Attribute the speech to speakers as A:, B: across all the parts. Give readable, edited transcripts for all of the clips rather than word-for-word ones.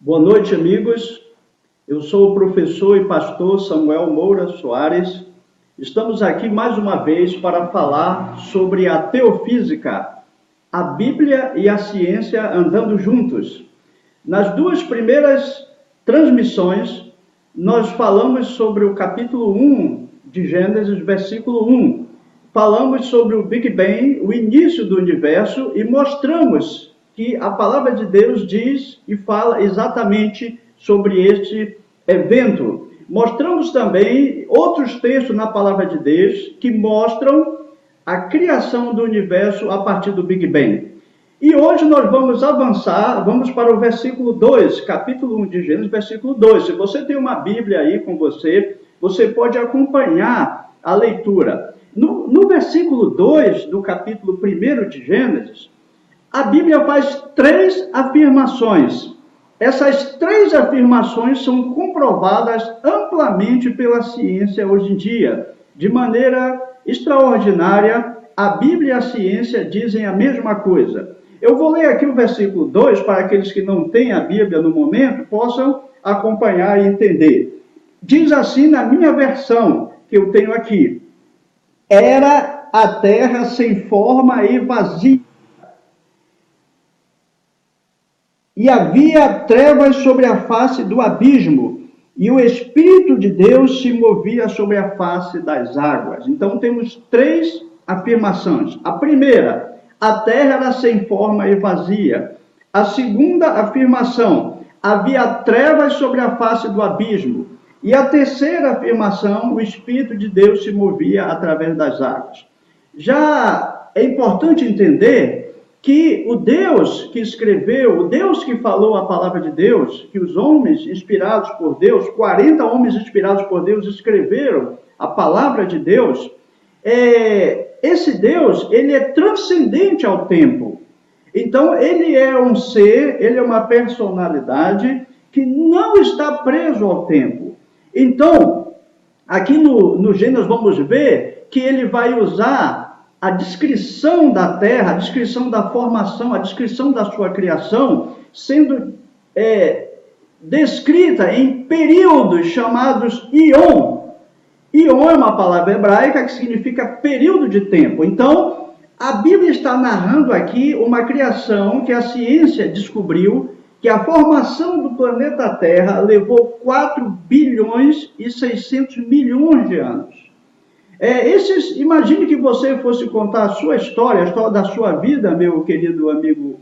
A: Boa noite, amigos. Eu sou o professor e pastor Samuel Moura Soares. Estamos aqui mais uma vez para falar sobre a teofísica, a Bíblia e a ciência andando juntos. Nas duas primeiras transmissões, nós falamos sobre o capítulo 1 de Gênesis, versículo 1. Falamos sobre o Big Bang, o início do universo, e mostramos que a palavra de Deus diz e fala exatamente sobre este evento. Mostramos também outros textos na palavra de Deus que mostram a criação do universo a partir do Big Bang. E hoje nós vamos avançar, vamos para o versículo 2, capítulo 1 de Gênesis, versículo 2. Se você tem uma Bíblia aí com você, você pode acompanhar a leitura. No versículo 2 do capítulo 1 de Gênesis, a Bíblia faz três afirmações. Essas três afirmações são comprovadas amplamente pela ciência hoje em dia. De maneira extraordinária, a Bíblia e a ciência dizem a mesma coisa. Eu vou ler aqui o versículo 2 para aqueles que não têm a Bíblia no momento possam acompanhar e entender. Diz assim na minha versão que eu tenho aqui: era a terra sem forma e vazia, e havia trevas sobre a face do abismo, e o Espírito de Deus se movia sobre a face das águas. Então temos três afirmações. A primeira, a terra era sem forma e vazia. A segunda afirmação, havia trevas sobre a face do abismo. E a terceira afirmação, o Espírito de Deus se movia através das águas. Já é importante entender que o Deus que escreveu, o Deus que falou a palavra de Deus, que os homens inspirados por Deus, 40 homens inspirados por Deus escreveram a palavra de Deus, esse Deus, ele é transcendente ao tempo. Então, ele é um ser, ele é uma personalidade que não está preso ao tempo. Então, aqui no Gênesis vamos ver que ele vai usar a descrição da terra, a descrição da formação, a descrição da sua criação, sendo descrita em períodos chamados Ion. Ion é uma palavra hebraica que significa período de tempo. Então, a Bíblia está narrando aqui uma criação que a ciência descobriu que a formação do planeta Terra levou 4 bilhões e 600 milhões de anos. Imagine que você fosse contar a sua história, a história da sua vida, meu querido amigo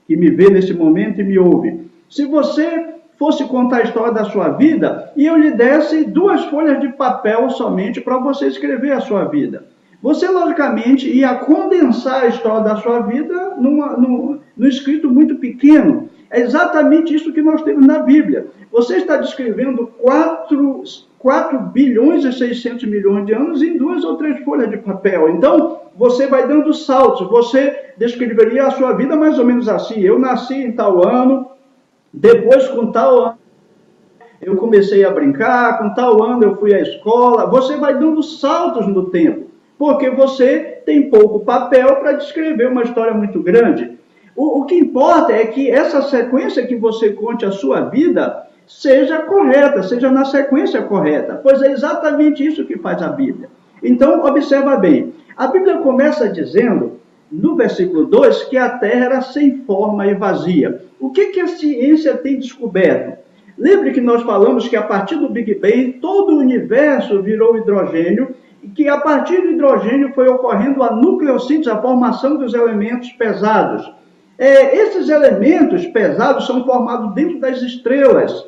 A: que me vê nesse momento e me ouve. Se você fosse contar a história da sua vida e eu lhe desse 2 folhas de papel somente para você escrever a sua vida, você, logicamente, ia condensar a história da sua vida num escrito muito pequeno. É exatamente isso que nós temos na Bíblia. Você está descrevendo 4 bilhões e 600 milhões de anos em 2 ou 3 folhas de papel. Então, você vai dando saltos. Você descreveria a sua vida mais ou menos assim. Eu nasci em tal ano, depois com tal ano eu comecei a brincar, com tal ano eu fui à escola. Você vai dando saltos no tempo, porque você tem pouco papel para descrever uma história muito grande. O que importa é que essa sequência que você conte a sua vida seja correta, seja na sequência correta, pois é exatamente isso que faz a Bíblia. Então, observa bem, a Bíblia começa dizendo, no versículo 2, que a terra era sem forma e vazia. O que a ciência tem descoberto? Lembre que nós falamos que a partir do Big Bang, todo o universo virou hidrogênio, e que a partir do hidrogênio foi ocorrendo a nucleossíntese, a formação dos elementos pesados. Esses elementos pesados são formados dentro das estrelas.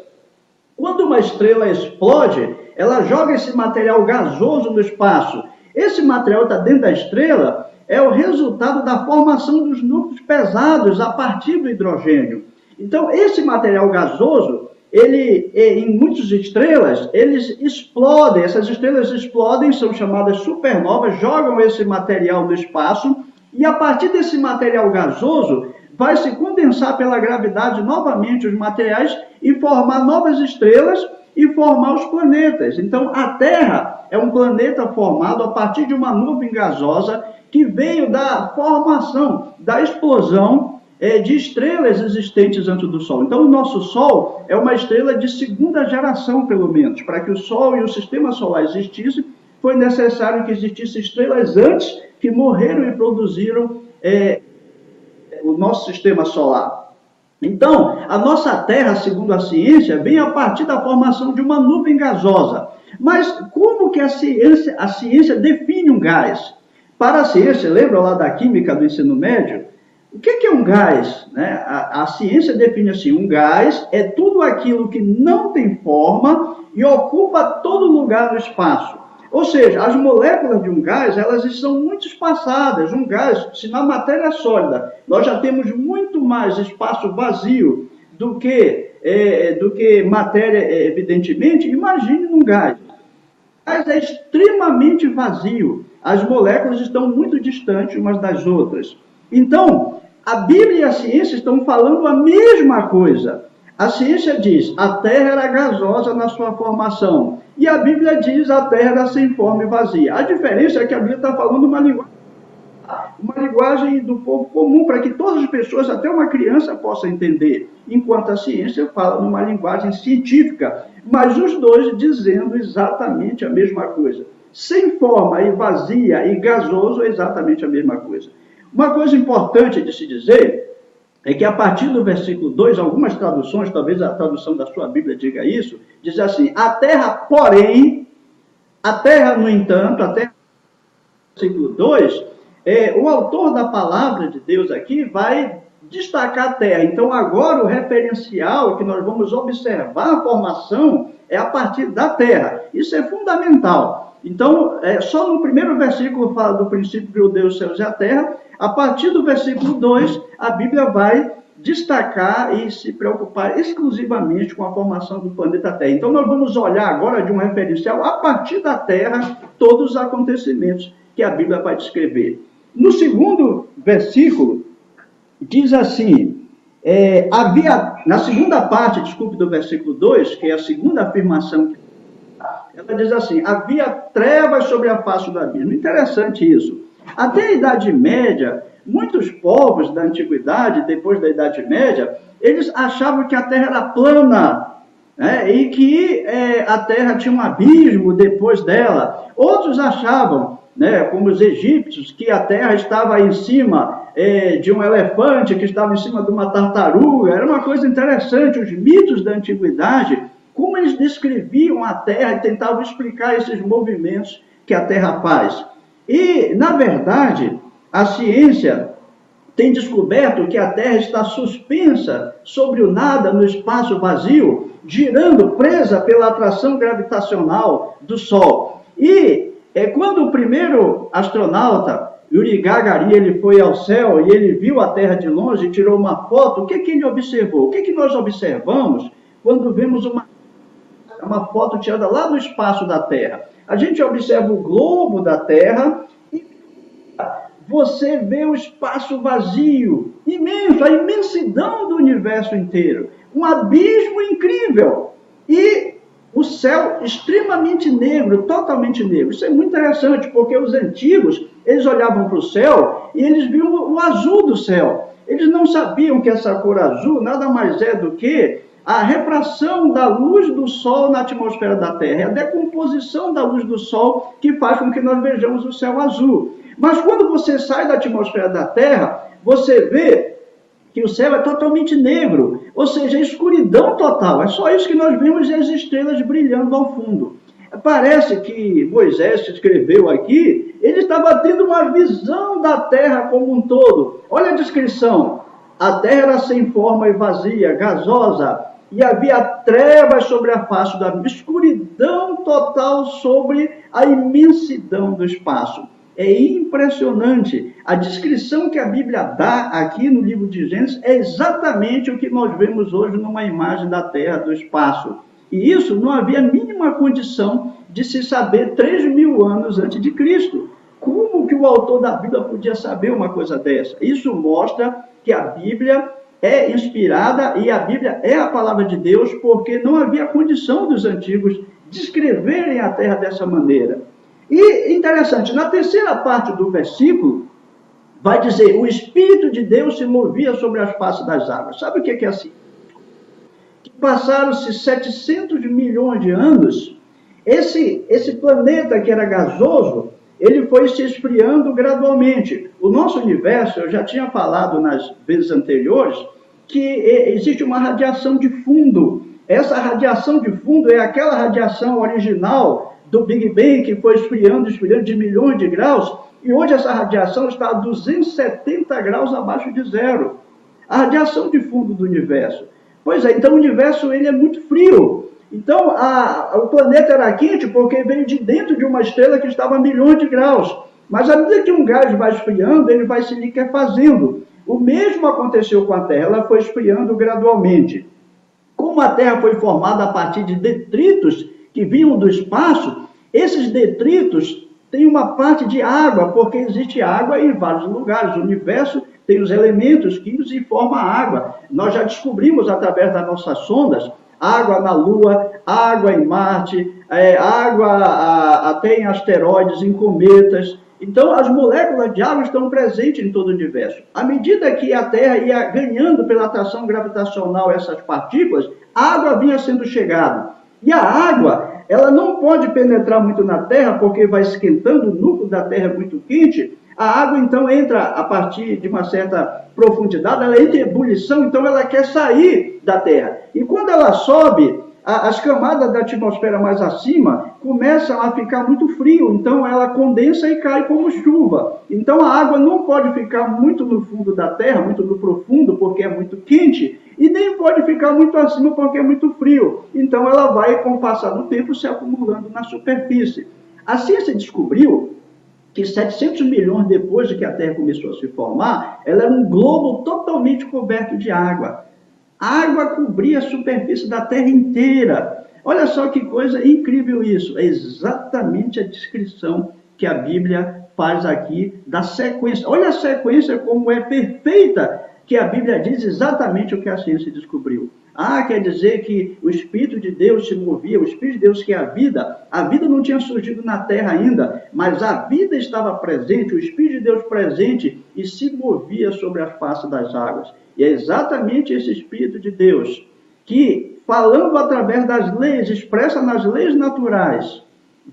A: Quando uma estrela explode, ela joga esse material gasoso no espaço. Esse material está dentro da estrela, é o resultado da formação dos núcleos pesados a partir do hidrogênio. Então, esse material gasoso, em muitas estrelas, eles explodem. Essas estrelas explodem, são chamadas supernovas, jogam esse material no espaço, e a partir desse material gasoso, vai se condensar pela gravidade novamente os materiais e formar novas estrelas e formar os planetas. Então, a Terra é um planeta formado a partir de uma nuvem gasosa que veio da formação, da explosão de estrelas existentes antes do Sol. Então, o nosso Sol é uma estrela de segunda geração, pelo menos. Para que o Sol e o Sistema Solar existissem, foi necessário que existissem estrelas antes que morreram e produziram o nosso Sistema Solar. Então, a nossa Terra, segundo a ciência, vem a partir da formação de uma nuvem gasosa. Mas como que a ciência define um gás? Para a ciência, lembra lá da química do ensino médio? O que é um gás? Né? A ciência define assim, um gás é tudo aquilo que não tem forma e ocupa todo lugar no espaço. Ou seja, as moléculas de um gás, elas estão muito espaçadas. Um gás, se na matéria é sólida nós já temos muito mais espaço vazio do que matéria, evidentemente, imagine num gás. O gás é extremamente vazio. As moléculas estão muito distantes umas das outras. Então, a Bíblia e a ciência estão falando a mesma coisa. A ciência diz, a Terra era gasosa na sua formação. E a Bíblia diz, a Terra era sem forma e vazia. A diferença é que a Bíblia está falando uma linguagem do povo comum, para que todas as pessoas, até uma criança, possa entender. Enquanto a ciência fala numa linguagem científica. Mas os dois dizendo exatamente a mesma coisa. Sem forma e vazia e gasoso é exatamente a mesma coisa. Uma coisa importante de se dizer é que a partir do versículo 2, algumas traduções, talvez a tradução da sua Bíblia diga isso, diz assim, a terra, porém, a terra, no entanto, a terra, versículo 2, o autor da palavra de Deus aqui vai destacar a terra. Então, agora o referencial que nós vamos observar a formação é a partir da terra. Isso é fundamental. Então, só no primeiro versículo fala do princípio criou Deus os céus e a terra. A partir do versículo 2, a Bíblia vai destacar e se preocupar exclusivamente com a formação do planeta Terra. Então, nós vamos olhar agora de um referencial a partir da Terra, todos os acontecimentos que a Bíblia vai descrever. No segundo versículo, diz assim, na segunda parte, do versículo 2, que é a segunda afirmação, ela diz assim, havia trevas sobre a face do abismo. Interessante isso. Até a Idade Média, muitos povos da Antiguidade, depois da Idade Média, eles achavam que a Terra era plana, né? E que a Terra tinha um abismo depois dela. Outros achavam, né, como os egípcios, que a Terra estava em cima de um elefante, que estava em cima de uma tartaruga. Era uma coisa interessante, os mitos da Antiguidade, como eles descreviam a Terra e tentavam explicar esses movimentos que a Terra faz. E, na verdade, a ciência tem descoberto que a Terra está suspensa sobre o nada no espaço vazio, girando, presa pela atração gravitacional do Sol. E quando o primeiro astronauta, Yuri Gagarin, ele foi ao céu e ele viu a Terra de longe e tirou uma foto, o que ele observou? O que nós observamos quando vemos uma foto tirada lá no espaço da Terra? A gente observa o globo da Terra e você vê o espaço vazio, imenso, a imensidão do universo inteiro. Um abismo incrível. E o céu extremamente negro, totalmente negro. Isso é muito interessante, porque os antigos, eles olhavam para o céu e eles viam o azul do céu. Eles não sabiam que essa cor azul nada mais é do que a refração da luz do Sol na atmosfera da Terra, é a decomposição da luz do Sol que faz com que nós vejamos o céu azul. Mas quando você sai da atmosfera da Terra, você vê que o céu é totalmente negro, ou seja, é escuridão total. É só isso que nós vemos e as estrelas brilhando ao fundo. Parece que Moisés escreveu aqui, ele estava tendo uma visão da Terra como um todo. Olha a descrição. A terra era sem forma e vazia, gasosa, e havia trevas sobre a face da abismo, escuridão total sobre a imensidão do espaço. É impressionante. A descrição que a Bíblia dá aqui no livro de Gênesis é exatamente o que nós vemos hoje numa imagem da terra, do espaço. E isso não havia a mínima condição de se saber 3.000 anos antes de Cristo. Como que o autor da Bíblia podia saber uma coisa dessa? Isso mostra que a Bíblia é inspirada e a Bíblia é a palavra de Deus, porque não havia condição dos antigos descreverem a terra dessa maneira. E interessante, na terceira parte do versículo, vai dizer, o Espírito de Deus se movia sobre as faces das águas. Sabe o que é assim? Que passaram-se 700 milhões de anos, esse planeta que era gasoso, ele foi se esfriando gradualmente. O nosso universo, eu já tinha falado nas vezes anteriores, que existe uma radiação de fundo. Essa radiação de fundo é aquela radiação original do Big Bang, que foi esfriando de milhões de graus, e hoje essa radiação está a 270 graus abaixo de zero. A radiação de fundo do universo. Pois é, então o universo ele é muito frio. Então o planeta era quente porque veio de dentro de uma estrela que estava a milhões de graus. Mas à medida que um gás vai esfriando, ele vai se liquefazendo. O mesmo aconteceu com a Terra, ela foi esfriando gradualmente. Como a Terra foi formada a partir de detritos que vinham do espaço, esses detritos têm uma parte de água, porque existe água em vários lugares. O universo tem os elementos químicos e forma a água. Nós já descobrimos através das nossas sondas água na Lua, água em Marte, água até em asteroides, em cometas. Então, as moléculas de água estão presentes em todo o universo. À medida que a Terra ia ganhando pela atração gravitacional essas partículas, a água vinha sendo chegada. E a água, ela não pode penetrar muito na Terra, porque vai esquentando, o núcleo da Terra é muito quente. A água, então, entra a partir de uma certa profundidade, ela entra em ebulição, então ela quer sair da Terra. E quando ela sobe, as camadas da atmosfera mais acima começam a ficar muito frio, então ela condensa e cai como chuva. Então a água não pode ficar muito no fundo da Terra, muito no profundo, porque é muito quente, e nem pode ficar muito acima, porque é muito frio. Então ela vai, com o passar do tempo, se acumulando na superfície. A ciência descobriu que 700 milhões depois de que a Terra começou a se formar, ela era um globo totalmente coberto de água. A água cobria a superfície da Terra inteira. Olha só que coisa incrível isso. É exatamente a descrição que a Bíblia faz aqui da sequência. Olha a sequência como é perfeita, que a Bíblia diz exatamente o que a ciência descobriu. Quer dizer que o Espírito de Deus se movia, o Espírito de Deus que é a vida não tinha surgido na Terra ainda, mas a vida estava presente, o Espírito de Deus presente e se movia sobre a face das águas. E é exatamente esse Espírito de Deus que, falando através das leis, expressa nas leis naturais,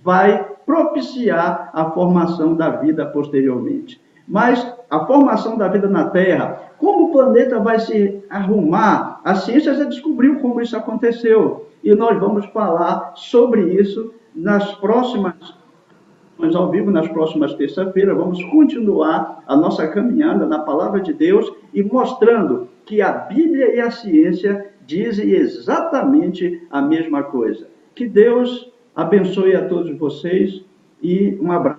A: vai propiciar a formação da vida posteriormente. Mas a formação da vida na Terra, como o planeta vai se arrumar, a ciência já descobriu como isso aconteceu. E nós vamos falar sobre isso nas próximas, ao vivo, nas próximas terça-feiras. Vamos continuar a nossa caminhada na Palavra de Deus e mostrando que a Bíblia e a ciência dizem exatamente a mesma coisa. Que Deus abençoe a todos vocês e um abraço.